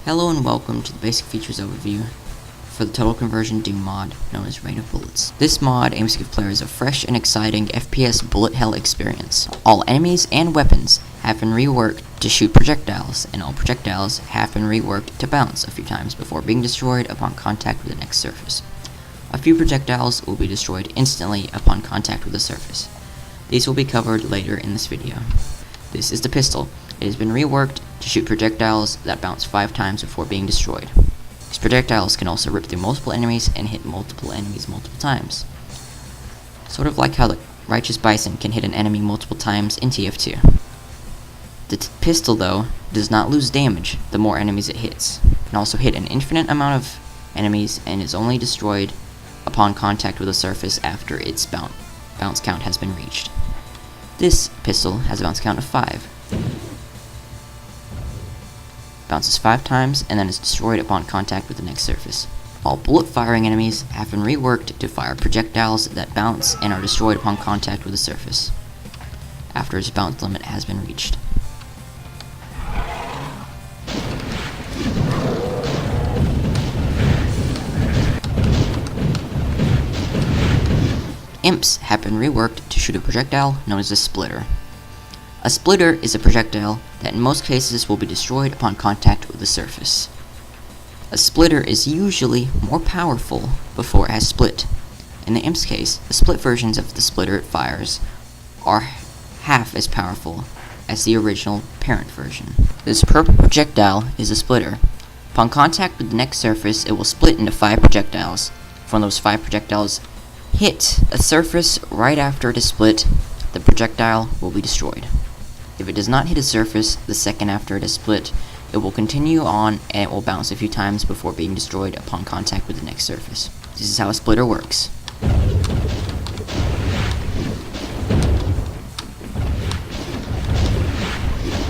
Hello and welcome to the basic features overview for the Total Conversion Doom mod known as Rain of Bullets. This mod aims to give players a fresh and exciting FPS bullet hell experience. All enemies and weapons have been reworked to shoot projectiles, and all projectiles have been reworked to bounce a few times before being destroyed upon contact with the next surface. A few projectiles will be destroyed instantly upon contact with the surface. These will be covered later in this video. This is the pistol. It has been reworked to shoot projectiles that bounce 5 times before being destroyed. These projectiles can also rip through multiple enemies and hit multiple enemies multiple times. Sort of like how the Righteous Bison can hit an enemy multiple times in TF2. The pistol, though, does not lose damage the more enemies it hits. It can also hit an infinite amount of enemies and is only destroyed upon contact with a surface after its bounce count has been reached. This pistol has a bounce count of 5. Bounces 5 times and then is destroyed upon contact with the next surface. All bullet-firing enemies have been reworked to fire projectiles that bounce and are destroyed upon contact with the surface, after its bounce limit has been reached. Imps have been reworked to shoot a projectile known as a splitter. A splitter is a projectile that in most cases will be destroyed upon contact with the surface. A splitter is usually more powerful before it has split. In the Imp's case, the split versions of the splitter it fires are half as powerful as the original parent version. This purple projectile is a splitter. Upon contact with the next surface, it will split into 5 projectiles. If one of those 5 projectiles hit a surface right after it is split, the projectile will be destroyed. If it does not hit a surface the second after it is split, it will continue on and it will bounce a few times before being destroyed upon contact with the next surface. This is how a splitter works.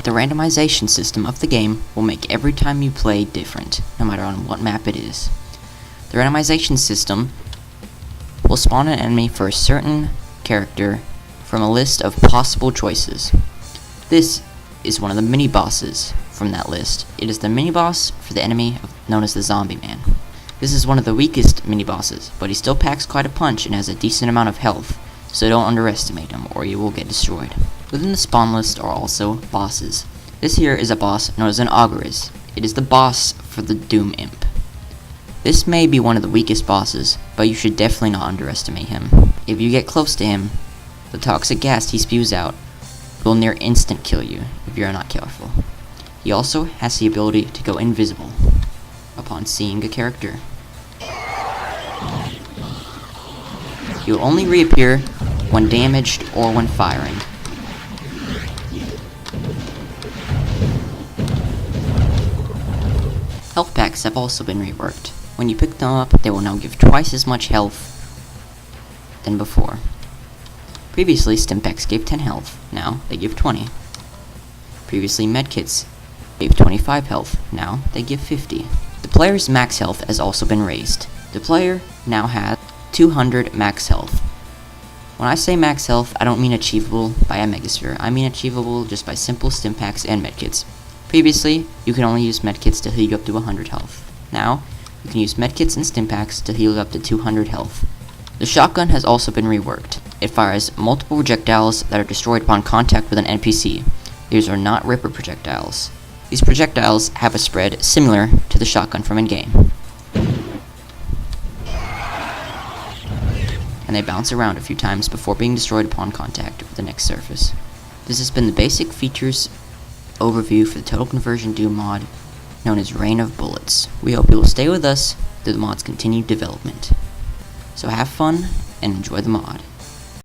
The randomization system of the game will make every time you play different, no matter on what map it is. The randomization system will spawn an enemy for a certain character from a list of possible choices. This is one of the mini-bosses from that list. It is the mini-boss for the enemy known as the Zombie Man. This is one of the weakest mini-bosses, but he still packs quite a punch and has a decent amount of health, so don't underestimate him or you will get destroyed. Within the spawn list are also bosses. This here is a boss known as an Auguris. It is the boss for the Doom Imp. This may be one of the weakest bosses, but you should definitely not underestimate him. If you get close to him, the toxic gas he spews out will near instant kill you if you're not careful. He also has the ability to go invisible upon seeing a character. He will only reappear when damaged or when firing. Health packs have also been reworked. When you pick them up, they will now give twice as much health than before. Previously, Stimpaks gave 10 health, now they give 20. Previously, medkits gave 25 health, now they give 50. The player's max health has also been raised. The player now has 200 max health. When I say max health, I don't mean achievable by a Megasphere, I mean achievable just by simple Stimpaks and medkits. Previously, you could only use medkits to heal you up to 100 health. Now, you can use medkits and Stimpaks to heal up to 200 health. The shotgun has also been reworked. It fires multiple projectiles that are destroyed upon contact with an NPC. These are not Ripper projectiles. These projectiles have a spread similar to the shotgun from in-game, and they bounce around a few times before being destroyed upon contact with the next surface. This has been the basic features overview for the Total Conversion Doom mod known as Rain of Bullets. We hope you will stay with us through the mod's continued development. So have fun and enjoy the mod.